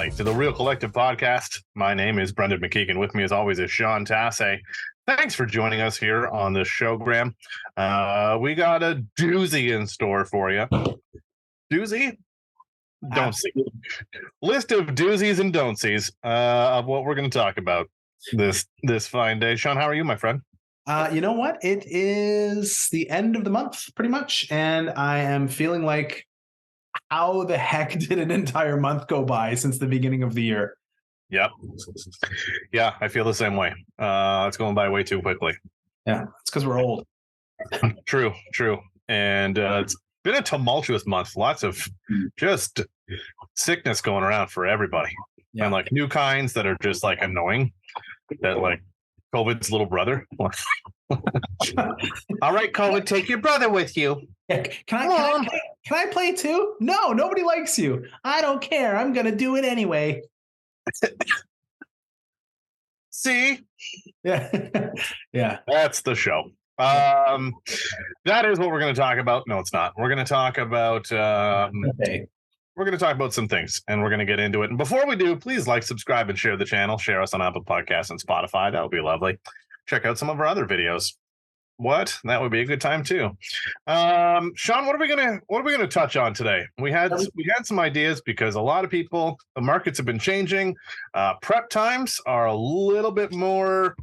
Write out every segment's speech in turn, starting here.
everybody, to the Real Collective Podcast. My name is Brendan McKeigan. With me, as always, is Sean Tasse. Thanks for joining us here on the show, Graham. We got a doozy in store for you. Doozy? Don't see. List of doozies and don'tsies of what we're going to talk about this fine day. Sean, how are you, my friend? You know what? It is the end of the month, pretty much, and I am feeling like, how the heck did an entire month go by since the beginning of the year? Yep. Yeah, I feel the same way. It's going by way too quickly. Yeah, it's because we're old. True. And it's been a tumultuous month. Lots of just sickness going around for everybody. Yeah. And like new kinds that are just like annoying, that like COVID's little brother. All right, COVID, take your brother with you. Yeah, can I play too? No, nobody likes you. I don't care. I'm going to do it anyway. See? Yeah. Yeah. That's the show. That is what we're going to talk about. No, it's not. We're going to talk about We're going to talk about some things, and we're going to get into it. And before we do, please like, subscribe, and share the channel. Share us on Apple Podcasts and Spotify. That would be lovely. Check out some of our other videos. That would be a good time too. Sean, what are we gonna touch on today? We had some ideas because a lot of people, the markets have been changing. Prep times are a little bit more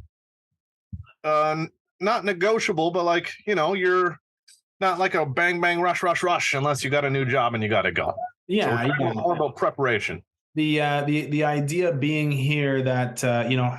not negotiable, but like, you're not like a bang bang rush unless you got a new job and you got to go. Yeah, so we're more about preparation. The idea being here that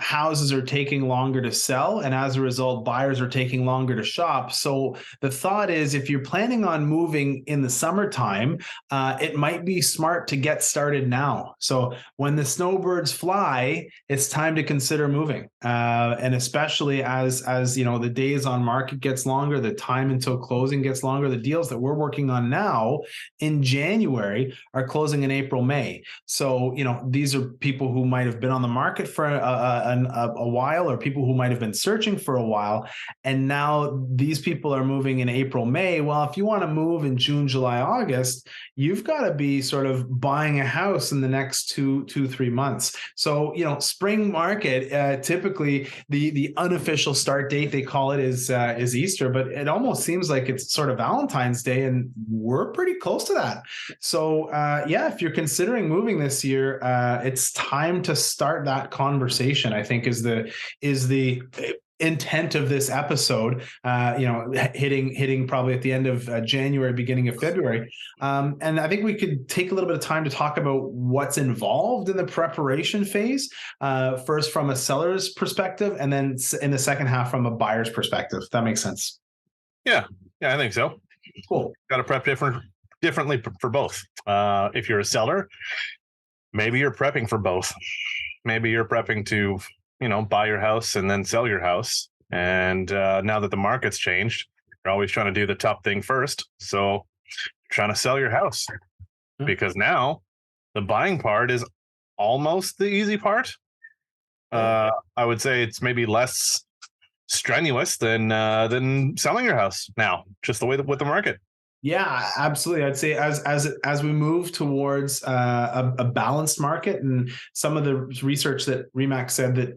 houses are taking longer to sell, and as a result, buyers are taking longer to shop. So the thought is, if you're planning on moving in the summertime, it might be smart to get started now. So when the snowbirds fly, it's time to consider moving, and especially as the days on market gets longer, the time until closing gets longer. The deals that we're working on now in January are closing in April, May. So these are people who might have been on the market for a while, or people who might have been searching for a while. And now these people are moving in April, May. Well, if you want to move in June, July, August, you've got to be sort of buying a house in the next 3 months. So, spring market, typically the unofficial start date, they call it, is Easter, but it almost seems like it's sort of Valentine's Day, and we're pretty close to that. So, if you're considering moving this year, it's time to start that conversation, I think, is the intent of this episode, hitting probably at the end of January, beginning of February. And I think we could take a little bit of time to talk about what's involved in the preparation phase, first from a seller's perspective, and then in the second half from a buyer's perspective. That makes sense. Yeah, I think so. Cool. Got to prep differently for both. If you're a seller, maybe you're prepping for both. Maybe you're prepping to, buy your house and then sell your house. And now that the market's changed, you're always trying to do the tough thing first. So you're trying to sell your house because now the buying part is almost the easy part. I would say it's maybe less strenuous than selling your house now, just the way with the market. Yeah, absolutely. I'd say as we move towards a balanced market, and some of the research that RE/MAX said that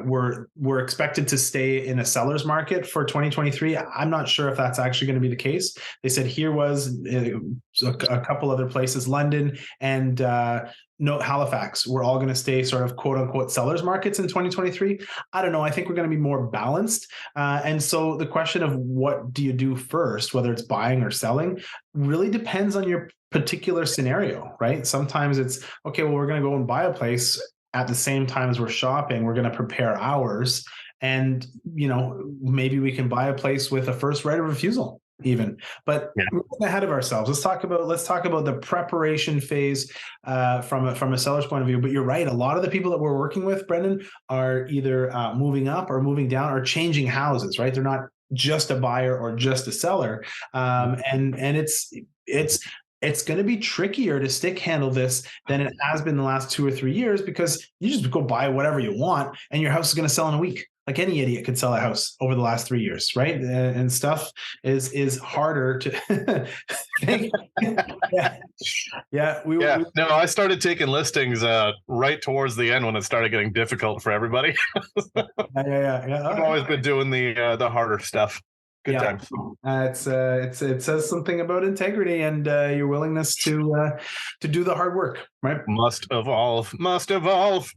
we're expected to stay in a seller's market for 2023. I'm not sure if that's actually going to be the case. They said here was a couple other places, London and Halifax, we're all going to stay sort of quote unquote sellers markets in 2023. I don't know. I think we're going to be more balanced. And so the question of what do you do first, whether it's buying or selling, really depends on your particular scenario, right? Sometimes it's, okay, well, we're going to go and buy a place at the same time as we're shopping. We're going to prepare ours. And, maybe we can buy a place with a first right of refusal even, but we're getting ahead of ourselves. Let's talk about the preparation phase from a seller's point of view. But you're right. A lot of the people that we're working with, Brendan, are either moving up or moving down or changing houses, right? They're not just a buyer or just a seller. And it's going to be trickier to stick handle this than it has been the last 2 or 3 years, because you just go buy whatever you want and your house is going to sell in a week. like any idiot could sell a house over the last 3 years, right? And stuff is harder to think. Yeah, yeah. Yeah, no, I started taking listings right towards the end when it started getting difficult for everybody. yeah. I've always been doing the harder stuff. Good Yeah, times. it says something about integrity and your willingness to do the hard work, right? Must evolve. Must evolve.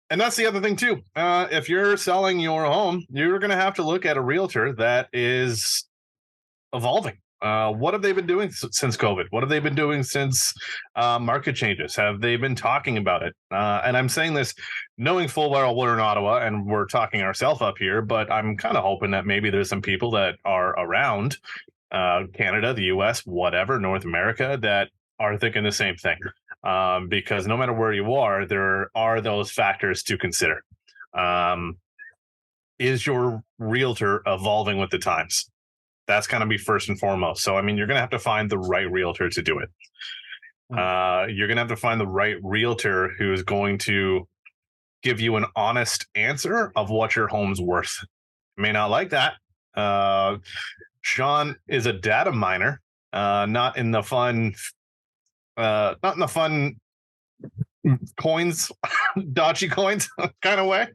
And that's the other thing too. If you're selling your home, you're going to have to look at a realtor that is evolving. What have they been doing since COVID? What have they been doing since market changes? Have they been talking about it? And I'm saying this knowing full well we're in Ottawa and we're talking ourselves up here, but I'm kind of hoping that maybe there's some people that are around Canada, the US, whatever, North America, that are thinking the same thing. Because no matter where you are, there are those factors to consider. Is your realtor evolving with the times? That's going to be first and foremost. So, I mean, you're going to have to find the right realtor to do it. You're going to have to find the right realtor who is going to give you an honest answer of what your home's worth. You may not like that. Sean is a data miner, not in the fun coins, dodgy coins kind of way.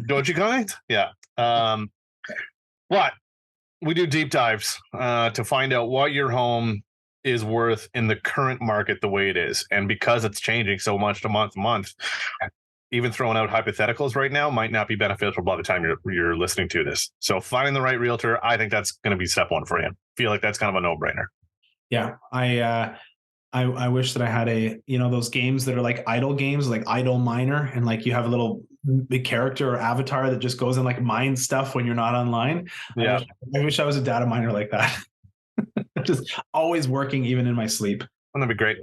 Dodgy coins, yeah. But we do deep dives to find out what your home is worth in the current market the way it is. And because it's changing so much to month, even throwing out hypotheticals right now might not be beneficial by the time you're listening to this. So finding the right realtor, I think that's going to be step one for you. Feel like that's kind of a no-brainer. Yeah, I wish that I had those games that are like idle games, like Idle Miner, and like you have a little big character or avatar that just goes and like mines stuff when you're not online. Yeah, I wish I was a data miner like that. Just always working, even in my sleep. That'd be great.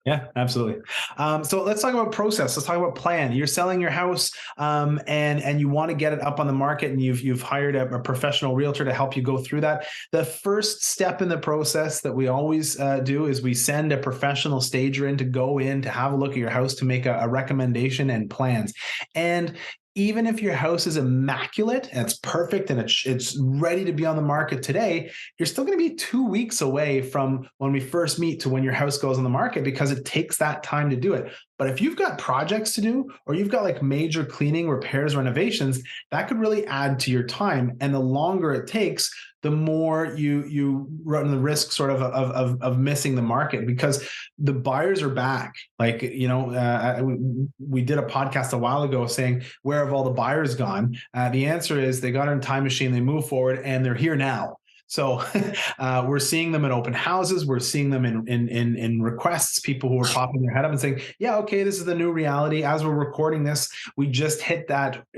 Yeah, absolutely. So let's talk about process. Let's talk about plan. You're selling your house, and you want to get it up on the market, and you've hired a professional realtor to help you go through that. The first step in the process that we always do is we send a professional stager in to go in to have a look at your house to make a recommendation and plans. And even if your house is immaculate and it's perfect and it's ready to be on the market today, you're still going to be 2 weeks away from when we first meet to when your house goes on the market, because it takes that time to do it. But if you've got projects to do, or you've got like major cleaning, repairs, renovations, that could really add to your time. And the longer it takes, the more you run the risk sort of missing the market, because the buyers are back. Like, we did a podcast a while ago saying, where have all the buyers gone? The answer is they got in a time machine, they move forward, and they're here now. So we're seeing them in open houses. We're seeing them in requests, people who are popping their head up and saying, yeah, okay, this is the new reality. As we're recording this, we just hit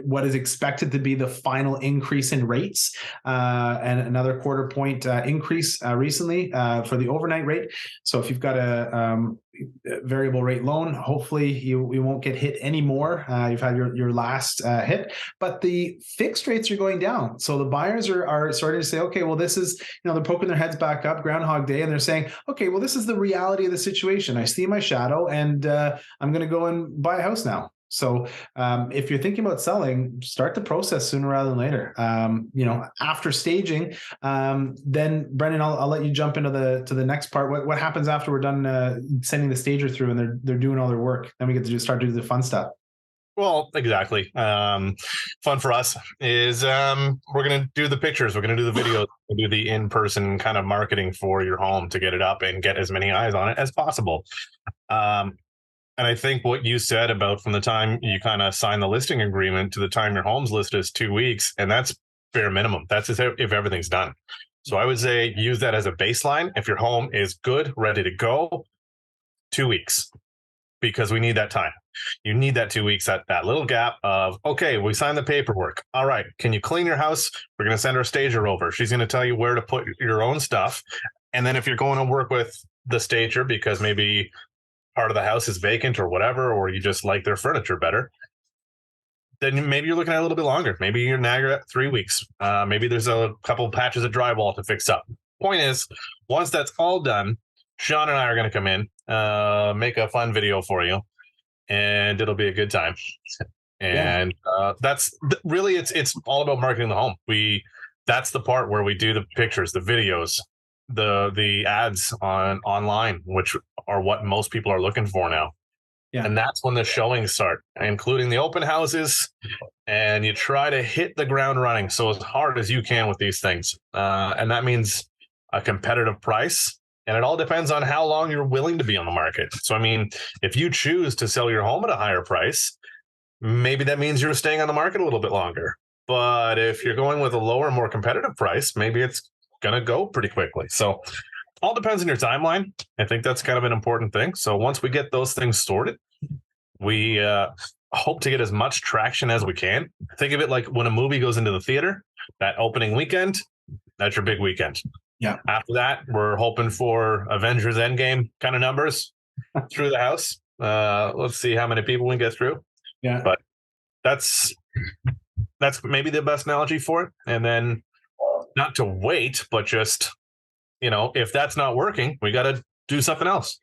what is expected to be the final increase in rates, and another quarter point increase recently for the overnight rate. So if you've got a variable rate loan, hopefully you won't get hit anymore. You've had your last hit, but the fixed rates are going down. So the buyers are starting to say, okay, well, this is, they're poking their heads back up, Groundhog Day, and they're saying, okay, well, this is the reality of the situation. I see my shadow, and I'm going to go and buy a house now. So if you're thinking about selling, start the process sooner rather than later. After staging, then Brendan, I'll let you jump into the next part. What happens after we're done sending the stager through and they're doing all their work? Then we get to start doing the fun stuff. Well, exactly. Fun for us is we're going to do the pictures. We're going to do the videos. We'll do the in-person kind of marketing for your home to get it up and get as many eyes on it as possible. And I think what you said about from the time you kind of sign the listing agreement to the time your home's listed is 2 weeks, and that's bare minimum. That's if everything's done. So I would say use that as a baseline. If your home is good, ready to go, 2 weeks, because we need that time. You need that 2 weeks, that little gap of, okay, we signed the paperwork. All right, can you clean your house? We're going to send our stager over. She's going to tell you where to put your own stuff. And then if you're going to work with the stager because maybe part of the house is vacant or whatever, or you just like their furniture better, then maybe you're looking at a little bit longer. Maybe you're at 3 weeks. Maybe there's a couple patches of drywall to fix up. Point is, once that's all done, Sean and I are going to come in, make a fun video for you, and it'll be a good time. Yeah. And really it's all about marketing the home. That's the part where we do the pictures, the videos, the ads online, which are what most people are looking for now. Yeah. And that's when the showings start, including the open houses. And you try to hit the ground running so as hard as you can with these things. And that means a competitive price. And it all depends on how long you're willing to be on the market. So, I mean, if you choose to sell your home at a higher price, maybe that means you're staying on the market a little bit longer. But if you're going with a lower, more competitive price, maybe it's going to go pretty quickly. So, all depends on your timeline. I think that's kind of an important thing. So, once we get those things sorted, we hope to get as much traction as we can. Think of it like when a movie goes into the theater, that opening weekend, that's your big weekend. Yeah. After that, we're hoping for Avengers Endgame kind of numbers through the house. Let's see how many people we can get through. Yeah. But that's maybe the best analogy for it. And then not to wait, but just, if that's not working, we got to do something else.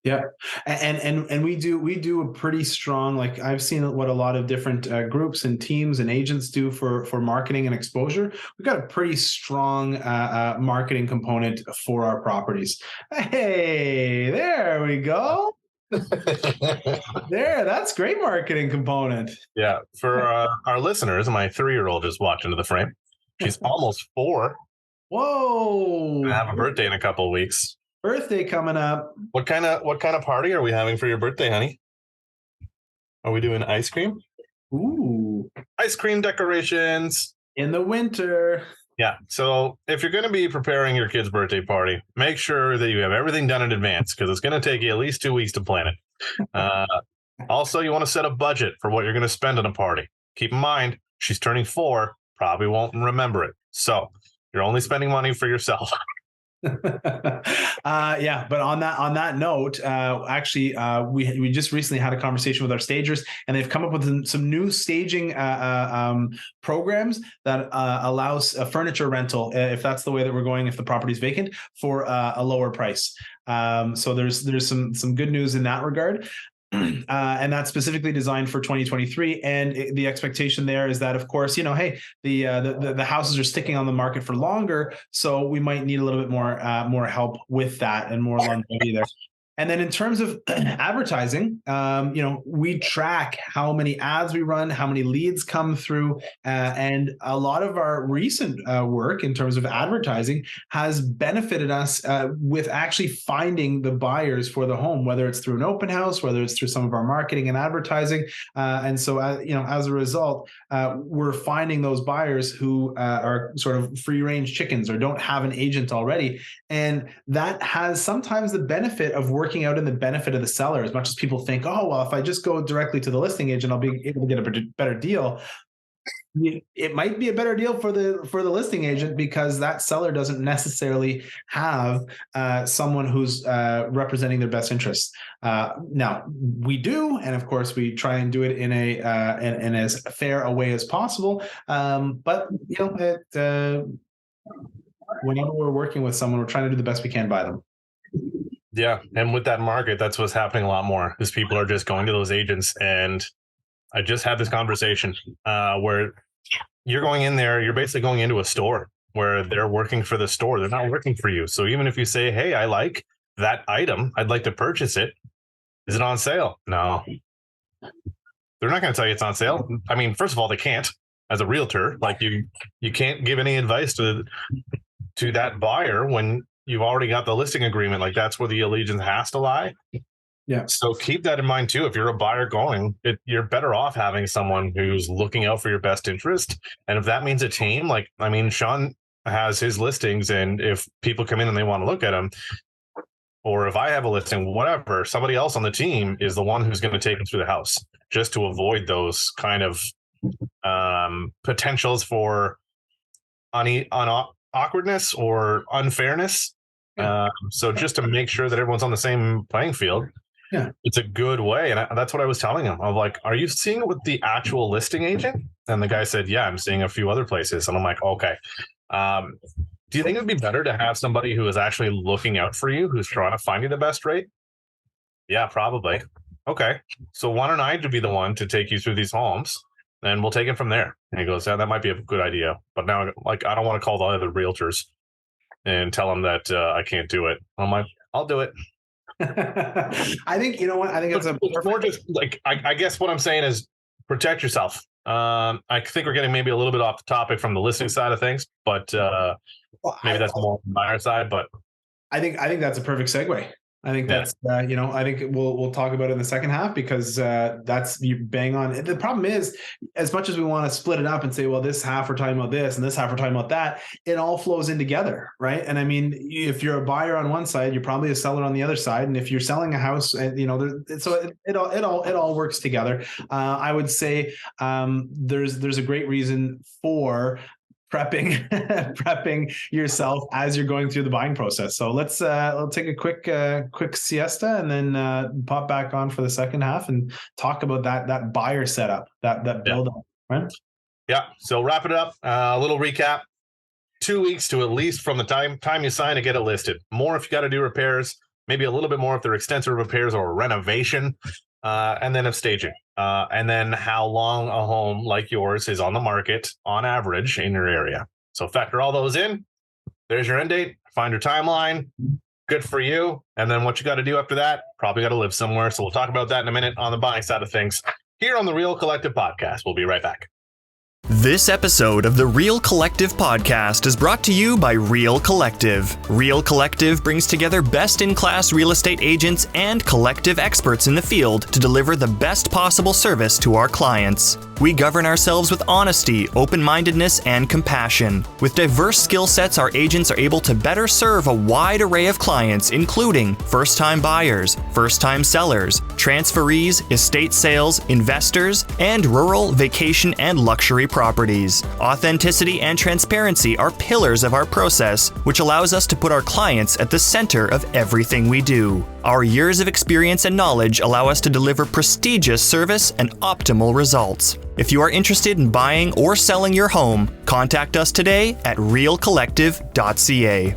Yeah, and we do a pretty strong, like I've seen what a lot of different groups and teams and agents do for marketing and exposure. We've got a pretty strong marketing component for our properties. Hey, there we go. There, that's great marketing component. Yeah, for our listeners, my 3-year-old just walked into the frame. She's almost 4. Whoa! I have a birthday in a couple of weeks. Birthday coming up. What kind of party are we having for your birthday, honey? Are we doing ice cream? Ooh, ice cream decorations in the winter. Yeah. So if you're going to be preparing your kid's birthday party, make sure that you have everything done in advance because it's going to take you at least 2 weeks to plan it. Also, you want to set a budget for what you're going to spend on a party. Keep in mind, she's turning 4, probably won't remember it. So you're only spending money for yourself. Yeah, but on that note, actually, we just recently had a conversation with our stagers, and they've come up with some new staging programs that allows a furniture rental if that's the way that we're going, if the property's vacant, for a lower price. So there's some good news in that regard. And that's specifically designed for 2023. And the expectation there is that, of course, hey, the houses are sticking on the market for longer, so we might need a little bit more help with that and more longevity there. And then in terms of advertising, we track how many ads we run, how many leads come through, and a lot of our recent work in terms of advertising has benefited us with actually finding the buyers for the home, whether it's through an open house, whether it's through some of our marketing and advertising. And so, as a result, we're finding those buyers who are sort of free range chickens or don't have an agent already. And that has sometimes the benefit of working out in the benefit of the seller. As much as people think, oh, well, if I just go directly to the listing agent, I'll be able to get a better deal. It might be a better deal for the listing agent because that seller doesn't necessarily have someone who's representing their best interests. Now we do, and of course we try and do it in in as fair a way as possible. But whenever we're working with someone, we're trying to do the best we can by them. Yeah. And with that market, that's what's happening a lot more is people are just going to those agents. And I just had this conversation where you're going in there, you're basically going into a store where they're working for the store. They're not working for you. So even if you say, hey, I like that item, I'd like to purchase it. Is it on sale? No. They're not going to tell you it's on sale. I mean, first of all, they can't. As a realtor, like you can't give any advice to that buyer when you've already got the listing agreement. Like that's where the allegiance has to lie. Yeah. So keep that in mind too. If you're a buyer going, you're better off having someone who's looking out for your best interest. And if that means a team, Sean has his listings, and if people come in and they want to look at them, or if I have a listing, whatever, somebody else on the team is the one who's going to take them through the house, just to avoid those kind of potentials for awkwardness or unfairness. So just to make sure that everyone's on the same playing field, it's a good way. And that's what I was telling him. I'm like, are you seeing it with the actual listing agent? And the guy said, yeah, I'm seeing a few other places. And I'm like, okay. Do you think it would be better to have somebody who is actually looking out for you, who's trying to find you the best rate? Yeah, probably. okay, so why don't I be the one to take you through these homes and we'll take it from there? And he goes, yeah, that might be a good idea. But now, like, I don't want to call the other realtors and tell them that I can't do it. I'm like, I'll do it. I think, you know what? I think it's more just like, I guess what I'm saying is protect yourself. I think we're getting maybe a little bit off the topic from the listing side of things, but maybe that's more on the buyer side. But I think that's a perfect segue. I think that's I think we'll talk about it in the second half, because that's, you bang on. The problem is, as much as we want to split it up and say, well, this half we're talking about this and this half we're talking about that, it all flows in together, right? And I mean, if you're a buyer on one side, you're probably a seller on the other side, and if you're selling a house, and so it all works together. I would say there's a great reason for prepping yourself as you're going through the buying process. So let's take a quick siesta, and then pop back on for the second half and talk about that buyer setup, that build up, right? Yeah. So wrapping it up, a little recap: 2 weeks to at least from the time you sign to get it listed. More if you got to do repairs, maybe a little bit more if they're extensive repairs or renovation, and then of staging. And then how long a home like yours is on the market on average in your area. So factor all those in. There's your end date. Find your timeline. Good for you. And then what you got to do after that, probably got to live somewhere. So we'll talk about that in a minute on the buying side of things here on the Real Collective Podcast. We'll be right back. This episode of the Real Collective Podcast is brought to you by Real Collective. Real Collective brings together best-in-class real estate agents and collective experts in the field to deliver the best possible service to our clients. We govern ourselves with honesty, open-mindedness, and compassion. With diverse skill sets, our agents are able to better serve a wide array of clients, including first-time buyers, first-time sellers, transferees, estate sales, investors, and rural, vacation, and luxury properties. Authenticity and transparency are pillars of our process, which allows us to put our clients at the center of everything we do. Our years of experience and knowledge allow us to deliver prestigious service and optimal results. If you are interested in buying or selling your home, contact us today at realcollective.ca.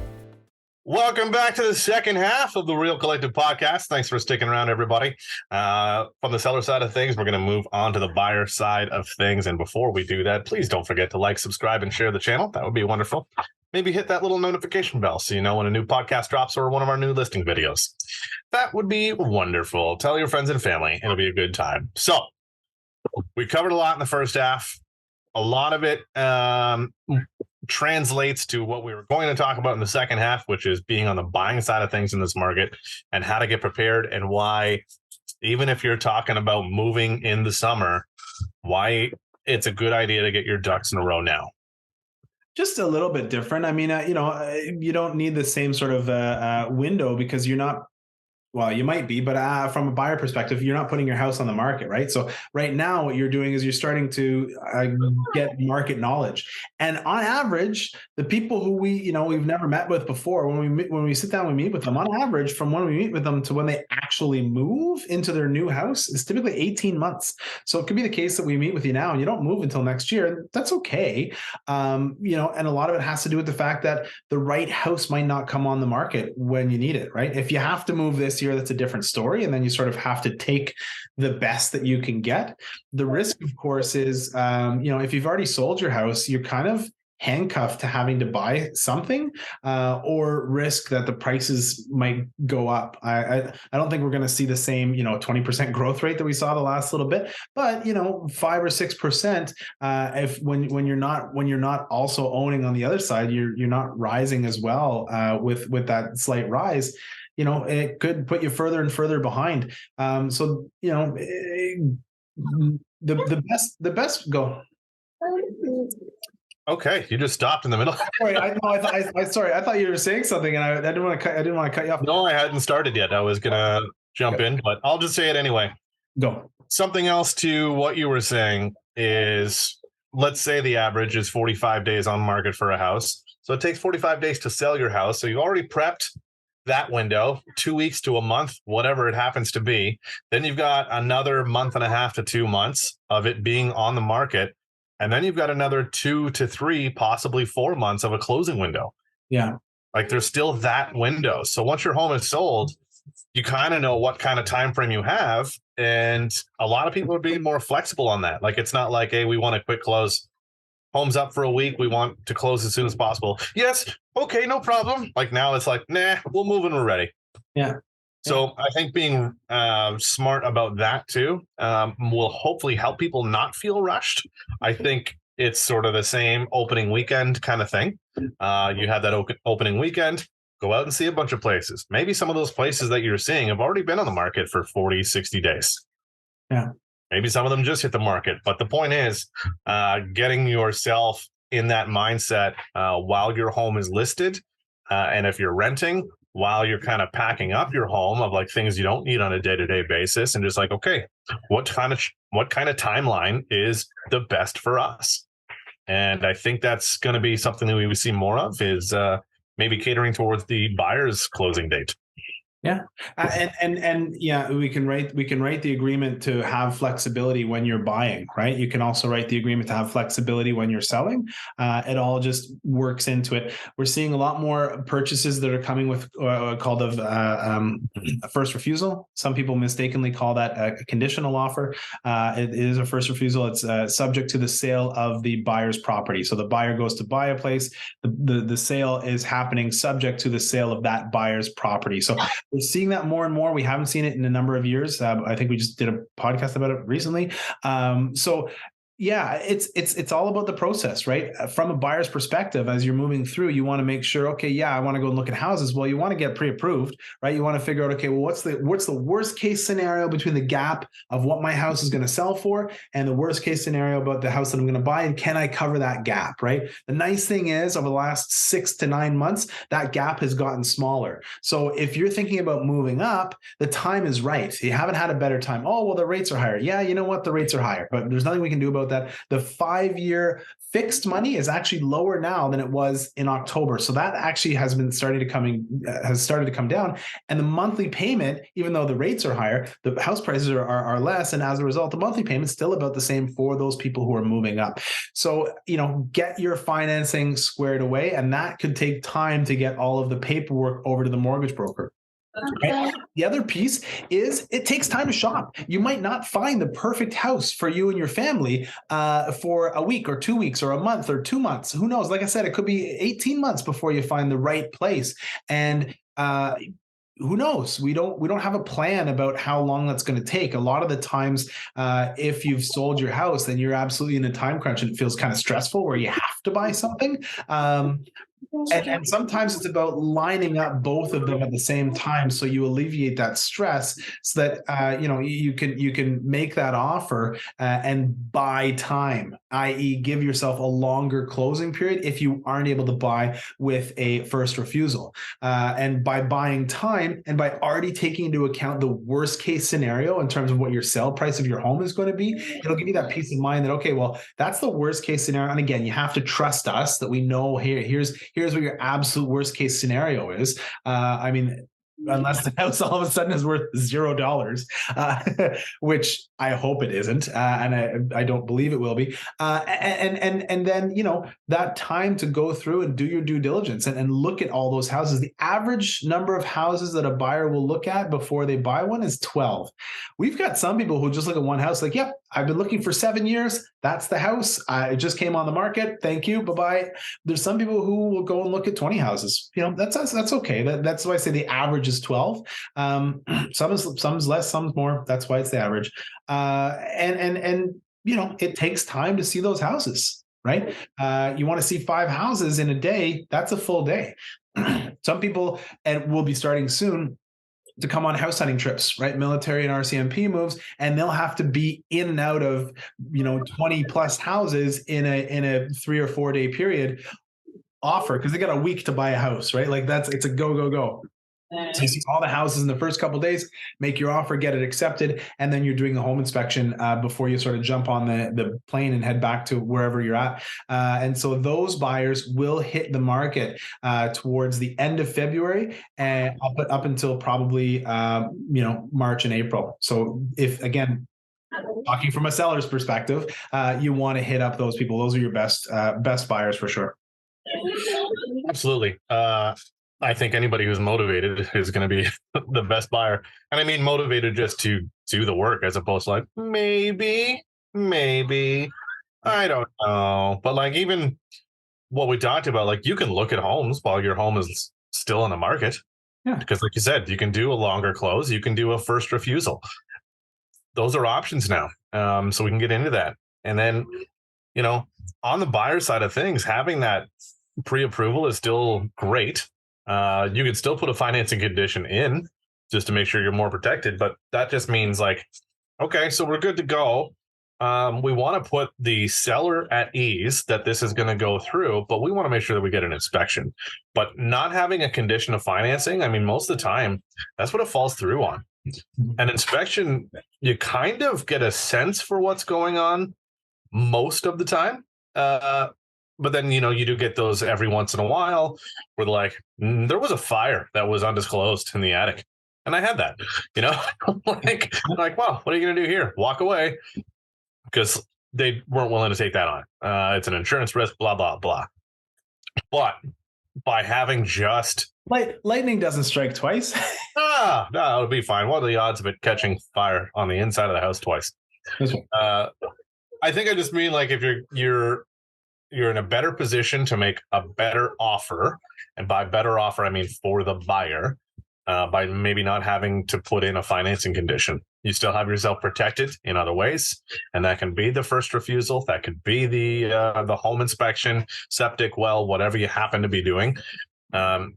Welcome back to the second half of the Real Collective Podcast. Thanks for sticking around, everybody. From the seller side of things, we're going to move on to the buyer side of things. And before we do that, please don't forget to like, subscribe, and share the channel. That would be wonderful. Maybe hit that little notification bell so you know when a new podcast drops or one of our new listing videos. That would be wonderful. Tell your friends and family. It'll be a good time. So we covered a lot in the first half. A lot of it translates to what we were going to talk about in the second half, which is being on the buying side of things in this market and how to get prepared, and why, even if you're talking about moving in the summer, why it's a good idea to get your ducks in a row now. Just a little bit different. I mean, you don't need the same sort of window, because you're not, well, you might be, but from a buyer perspective, you're not putting your house on the market, right? So right now what you're doing is you're starting to get market knowledge. And on average, the people who we've never met with before, when we sit down and meet with them, on average, from when we meet with them to when they actually move into their new house is typically 18 months. So it could be the case that we meet with you now and you don't move until next year. That's okay. And a lot of it has to do with the fact that the right house might not come on the market when you need it, right? If you have to move this year, that's a different story. And then you sort of have to take the best that you can get. The risk, of course, is, if you've already sold your house, you're kind of handcuffed to having to buy something, or risk that the prices might go up. I don't think we're going to see the same, 20% growth rate that we saw the last little bit, but 5 or 6%, when you're not also owning on the other side, you're not rising as well, with that slight rise. It could put you further and further behind. The best go. Okay, you just stopped in the middle. Sorry, I thought you were saying something, and I didn't want to cut you off. No, I hadn't started yet. I was gonna jump in, but I'll just say it anyway. Go. Something else to what you were saying is, let's say the average is 45 days on market for a house. So it takes 45 days to sell your house. So you've already prepped that window, 2 weeks to a month, whatever it happens to be. Then you've got another month and a half to 2 months of it being on the market. And then you've got another 2 to 3, possibly 4 months of a closing window. Yeah. Like there's still that window. So once your home is sold, you kind of know what kind of time frame you have, and a lot of people are being more flexible on that. Like, it's not like, hey, we want a quick close. Home's up for a week. We want to close as soon as possible. Yes. Okay. No problem. Like, now it's like, nah, we'll move when we're ready. Yeah. So I think being smart about that too will hopefully help people not feel rushed. I think it's sort of the same opening weekend kind of thing. You have that opening weekend, go out and see a bunch of places. Maybe some of those places that you're seeing have already been on the market for 40, 60 days. Yeah. Maybe some of them just hit the market. But the point is getting yourself in that mindset while your home is listed. And if you're renting, while you're kind of packing up your home of like things you don't need on a day-to-day basis, and just like, okay, what kind of timeline is the best for us? And I think that's going to be something that we would see more of, is maybe catering towards the buyer's closing date. Yeah. And yeah, we can write the agreement to have flexibility when you're buying, right? You can also write the agreement to have flexibility when you're selling. It all just works into it. We're seeing a lot more purchases that are coming with called a first refusal. Some people mistakenly call that a conditional offer. It is a first refusal. It's subject to the sale of the buyer's property. So the buyer goes to buy a place. The sale is happening subject to the sale of that buyer's property. So we're seeing that more and more. We haven't seen it in a number of years. I think we just did a podcast about it recently. So yeah, it's all about the process, right? From a buyer's perspective, as you're moving through, you want to make sure, okay, yeah, I want to go and look at houses. Well, you want to get pre-approved, right? You want to figure out, okay, well, what's the worst case scenario between the gap of what my house is going to sell for and the worst case scenario about the house that I'm going to buy, and can I cover that gap, right? The nice thing is, over the last 6 to 9 months, that gap has gotten smaller. So if you're thinking about moving up, the time is right. You haven't had a better time. Oh, well, the rates are higher. Yeah, you know what? The rates are higher, but there's nothing we can do about that. The 5-year fixed money is actually lower now than it was in October. So that actually has started to come down. And the monthly payment, even though the rates are higher, the house prices are less. And as a result, the monthly payment's still about the same for those people who are moving up. So, get your financing squared away, and that could take time to get all of the paperwork over to the mortgage broker. Right? The other piece is it takes time to shop. You might not find the perfect house for you and your family for a week or 2 weeks or a month or 2 months. Who knows? Like I said, it could be 18 months before you find the right place. And who knows? We don't have a plan about how long that's going to take. A lot of the times, if you've sold your house, then you're absolutely in a time crunch, and it feels kind of stressful where you have to buy something. And sometimes it's about lining up both of them at the same time, so you alleviate that stress, so that you can make that offer and buy time, i.e., give yourself a longer closing period if you aren't able to buy with a first refusal. And by buying time and by already taking into account the worst case scenario in terms of what your sale price of your home is going to be, it'll give you that peace of mind that, okay, well, that's the worst case scenario. And again, you have to trust us that we know here's what your absolute worst case scenario is. Unless the house all of a sudden is worth $0, which I hope it isn't, and I don't believe it will be. And then that time to go through and do your due diligence and look at all those houses. The average number of houses that a buyer will look at before they buy one is 12. We've got some people who just look at one house, like, yep, I've been looking for 7 years. That's the house. It just came on the market. Thank you. Bye-bye. There's some people who will go and look at 20 houses. That's okay. That's why I say the average is 12. Some's less, some's more. That's why it's the average. And it takes time to see those houses, right? You want to see 5 houses in a day. That's a full day. Some people, and we'll be starting soon, to come on house hunting trips, right? Military and RCMP moves, and they'll have to be in and out of 20 plus houses in a 3 or 4 day period offer, because they got a week to buy a house, right? Like it's a go. So you see all the houses in the first couple of days, make your offer, get it accepted, and then you're doing a home inspection before you sort of jump on the plane and head back to wherever you're at. And so those buyers will hit the market towards the end of February and up until probably March and April. So if, again, talking from a seller's perspective, you want to hit up those people. Those are your best buyers for sure. Absolutely. I think anybody who's motivated is going to be the best buyer. And I mean, motivated just to do the work as opposed to like, maybe, I don't know. But like, even what we talked about, like, you can look at homes while your home is still in the market. Yeah. Because like you said, you can do a longer close. You can do a first refusal. Those are options now. So we can get into that. And then, on the buyer side of things, having that pre-approval is still great. You can still put a financing condition in just to make sure you're more protected, but that just means like, okay, so we're good to go. We want to put the seller at ease that this is going to go through, but we want to make sure that we get an inspection. But not having a condition of financing, I mean, most of the time, that's what it falls through on. An inspection, you kind of get a sense for what's going on most of the time. But then, you do get those every once in a while where like, there was a fire that was undisclosed in the attic. And I had that, like, well, what are you going to do here? Walk away. Because they weren't willing to take that on. It's an insurance risk, blah, blah, blah. But by having just... Lightning doesn't strike twice. No, it would be fine. What are the odds of it catching fire on the inside of the house twice? I think I just mean like if you're in a better position to make a better offer, and by better offer, I mean for the buyer, by maybe not having to put in a financing condition. You still have yourself protected in other ways, and that can be the first refusal. That could be the home inspection, septic well, whatever you happen to be doing. But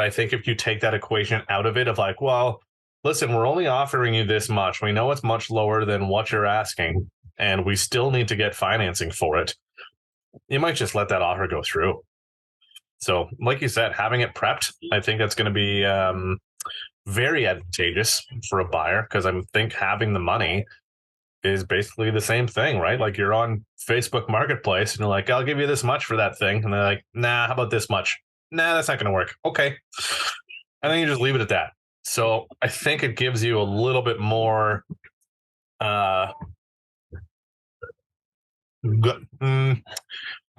I think if you take that equation out of it, of like, well, listen, we're only offering you this much. We know it's much lower than what you're asking, and we still need to get financing for it. You might just let that offer go through. So, like you said, having it prepped, I think that's going to be very advantageous for a buyer, because I think having the money is basically the same thing, right? Like you're on Facebook Marketplace and you're like, I'll give you this much for that thing. And they're like, nah, how about this much? Nah, that's not going to work. Okay. And then you just leave it at that. So I think it gives you a little bit more I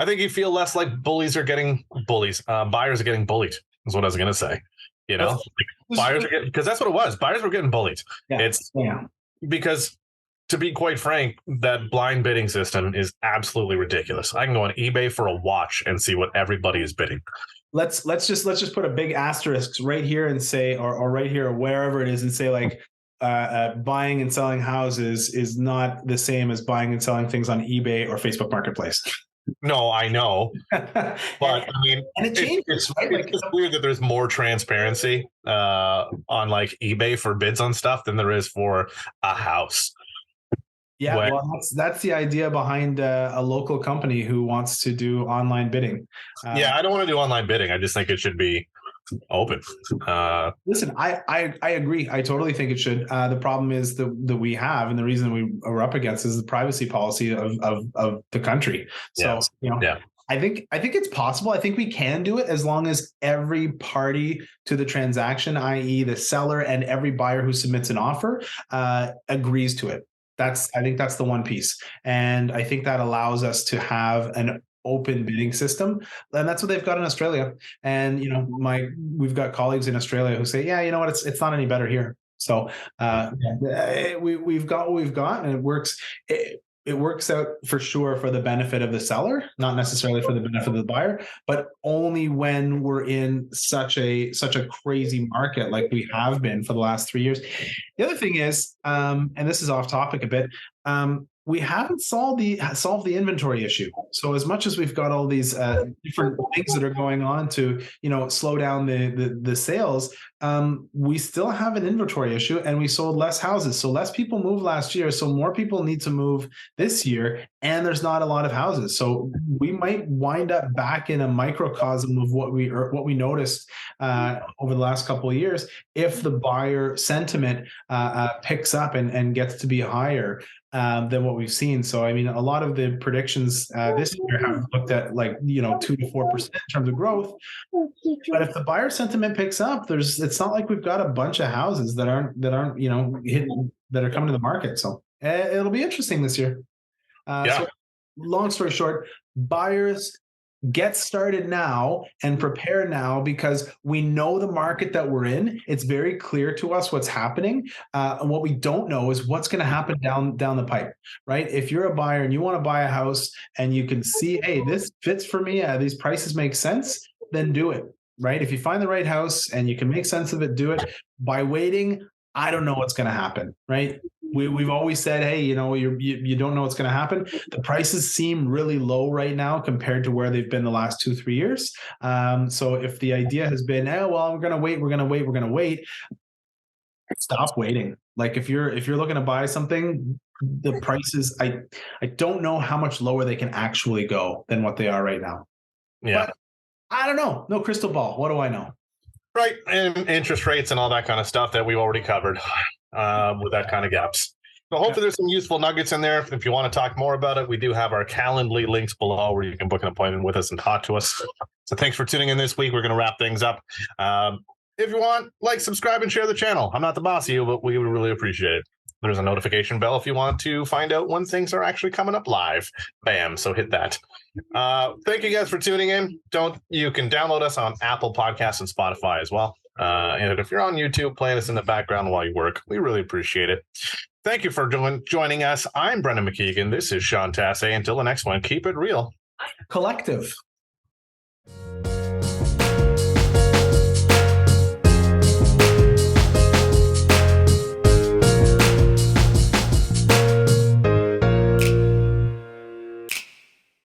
think you feel less like buyers are getting bullied, is what I was going to say. Buyers are getting, because that's what it was. Buyers were getting bullied. Because, to be quite frank, that blind bidding system is absolutely ridiculous. I can go on eBay for a watch and see what everybody is bidding. Let's just put a big asterisk right here and say, or right here or wherever it is, and say like, buying and selling houses is not the same as buying and selling things on eBay or Facebook Marketplace. No, I know, but I mean, and it changes, right? It's weird that there's more transparency on like eBay for bids on stuff than there is for a house. Yeah, well, that's the idea behind a local company who wants to do online bidding. I don't want to do online bidding. I just think it should be open. Listen, I agree. I totally think it should. The problem is that we have, and the reason we are up against is the privacy policy of the country. So, I think it's possible. I think we can do it as long as every party to the transaction, i.e. the seller and every buyer who submits an offer, agrees to it. I think that's the one piece. And I think that allows us to have an open bidding system. And that's what they've got in Australia. And, we've got colleagues in Australia who say, yeah, you know what, it's not any better here. So we've got what we've got, and it works. It works out for sure for the benefit of the seller, not necessarily for the benefit of the buyer, but only when we're in such a crazy market like we have been for the last 3 years. The other thing is, and this is off topic a bit, we haven't solved the inventory issue. So as much as we've got all these different things that are going on to slow down the sales, we still have an inventory issue, and we sold less houses. So less people moved last year, so more people need to move this year, and there's not a lot of houses. So we might wind up back in a microcosm of what we noticed over the last couple of years if the buyer sentiment picks up and gets to be higher than what we've seen. So, I mean, a lot of the predictions this year have looked at 2 to 4% in terms of growth. But if the buyer sentiment picks up, it's not like we've got a bunch of houses that aren't hidden, that are coming to the market. So it'll be interesting this year. So long story short, buyers get started now and prepare now, because we know the market that we're in. It's very clear to us what's happening. And what we don't know is what's going to happen down the pipe, right? If you're a buyer and you want to buy a house and you can see, hey, this fits for me, these prices make sense, then do it, right? If you find the right house and you can make sense of it, do it. By waiting, I don't know what's going to happen, right? We've always said, hey, you don't know what's going to happen. The prices seem really low right now compared to where they've been the last 2-3 years. So if the idea has been, we're going to wait, stop waiting. Like if you're looking to buy something, the prices, I don't know how much lower they can actually go than what they are right now. Yeah. But I don't know. No crystal ball. What do I know? Right. And interest rates and all that kind of stuff that we've already covered with that kind of gaps. So hopefully there's some useful nuggets in there. If you want to talk more about it, we do have our Calendly links below where you can book an appointment with us and talk to us. So thanks for tuning in this week. We're going to wrap things up. If you want, like, subscribe, and share the channel. I'm not the boss of you, but we would really appreciate it. There's a notification bell if you want to find out when things are actually coming up live. Bam. So hit that. Thank you guys for tuning in. You can download us on Apple Podcasts and Spotify as well. And if you're on YouTube, playing us in the background while you work, we really appreciate it. Thank you for joining us. I'm Brendan McKeigan. This is Sean Tasse. Until the next one, keep it real. Collective.